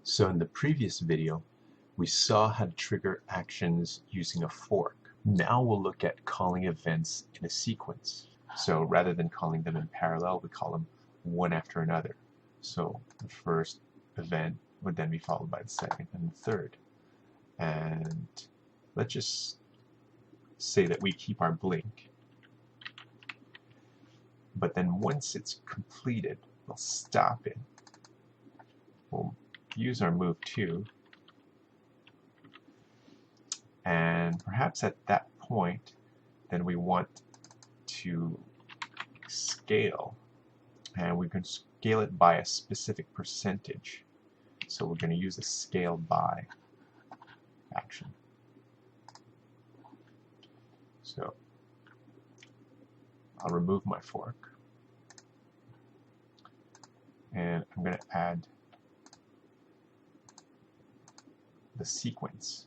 So in the previous video, we saw how to trigger actions using a fork. Now we'll look at calling events in a sequence. So rather than calling them in parallel, we call them one after another. So the first event would then be followed by the second and the third. And let's just say that we keep our blink. But then once it's completed, we'll stop it. We'll use our move to, and perhaps at that point then we want to scale, and we can scale it by a specific percentage. So we're going to use a scale by action. So I'll remove my fork and I'm going to add the sequence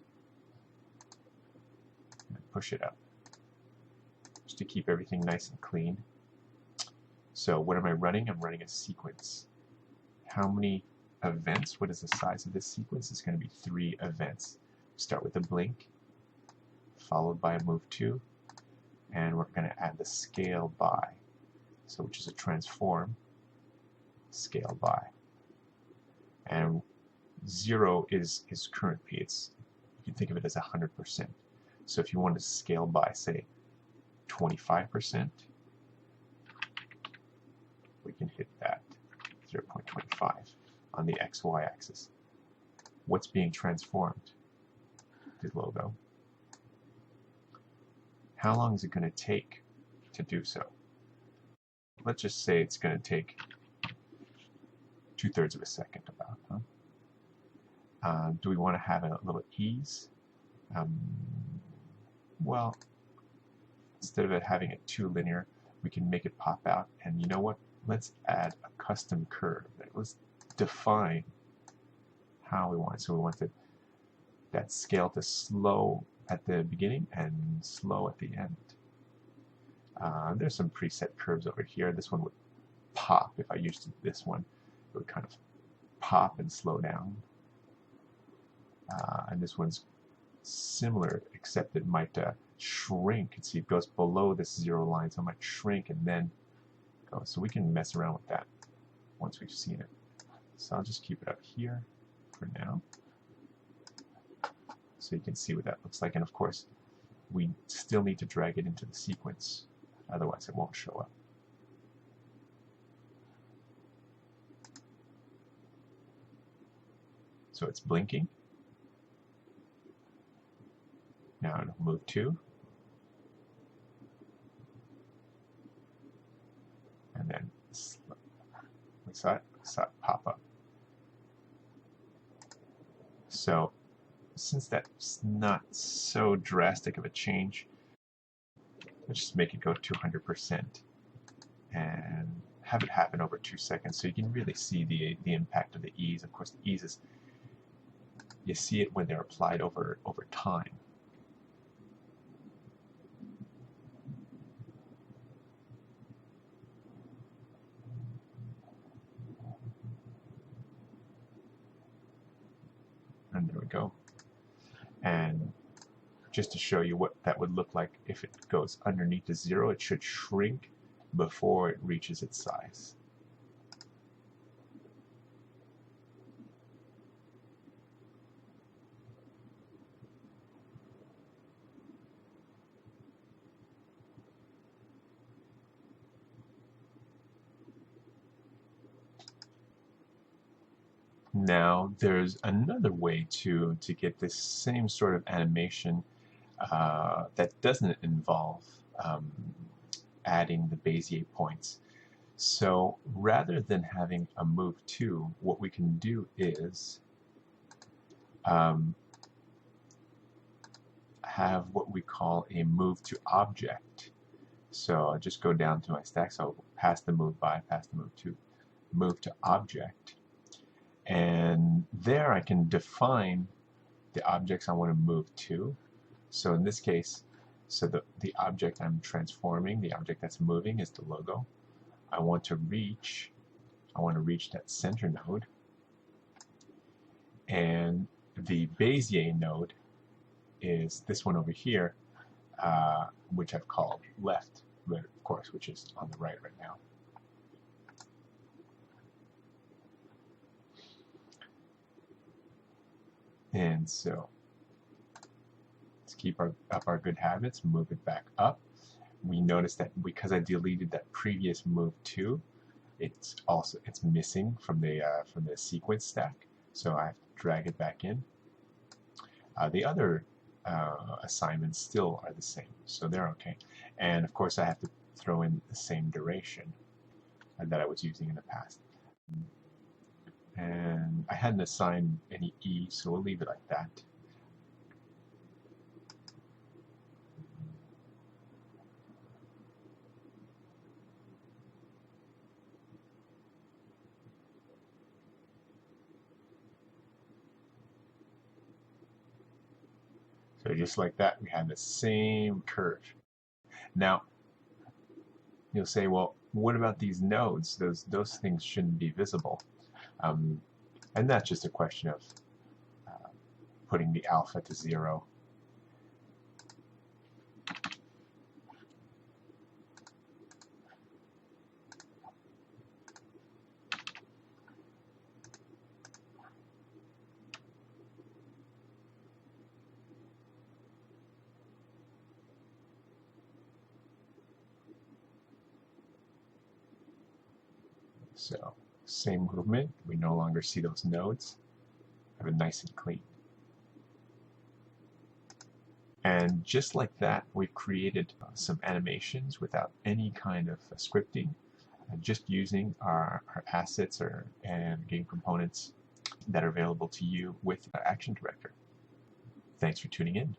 and push it up just to keep everything nice and clean. So what am I running? I'm running a sequence. How many events? What is the size of this sequence? It's going to be 3 events. Start with a blink, followed by a move to, and we're going to add the scale by, so which is a transform, scale by. And 0 is current P. You can think of it as 100%. So if you want to scale by, say, 25%, we can hit that 0.25 on the XY axis. What's being transformed? The logo. How long is it going to take to do so? Let's just say it's going to take 2/3 of a second about. Do we want to have a little ease? Well, instead of it having it too linear, we can make it pop out. And you know what? Let's add a custom curve. Let's define how we want it. So we want that scale to slow at the beginning and slow at the end. There's some preset curves over here. This one would pop. If I used this one, it would kind of pop and slow down. And this one's similar, except it might shrink. See, it goes below this 0 line, so it might shrink and then go. So we can mess around with that once we've seen it. So I'll just keep it up here for now, so you can see what that looks like. And of course, we still need to drag it into the sequence, otherwise it won't show up. So it's blinking. Now it'll move to, and then we saw it pop up. So since that's not so drastic of a change, let's just make it go 200% and have it happen over 2 seconds, so you can really see the impact of the ease. Of course, the ease is, you see it when they're applied over time. And there we go. And just to show you what that would look like if it goes underneath the 0, it should shrink before it reaches its size. Now there's another way to get this same sort of animation that doesn't involve adding the Bezier points. So rather than having a move to, what we can do is have what we call a move to object. So I'll just go down to my stack. So pass the move by, pass the move to object. And there I can define the objects I want to move to. So in this case, so the object I'm transforming, the object that's moving, is the logo. I want to reach that center node, And the Bezier node is this one over here, which I've called left, of course, which is on the right now. And so let's keep up our good habits, move it back up. We notice that because I deleted that previous move 2, it's missing from the sequence stack, so I have to drag it back in. The other assignments still are the same, so they're okay. And of course I have to throw in the same duration that I was using in the past. And I hadn't assigned any E, so we'll leave it like that. So just like that, we have the same curve. Now, you'll say, well, what about these nodes? Those things shouldn't be visible. And that's just a question of putting the alpha to 0. So same movement, we no longer see those nodes. Have it nice and clean. And just like that, we've created some animations without any kind of scripting, just using our assets and game components that are available to you with Action Director. Thanks for tuning in.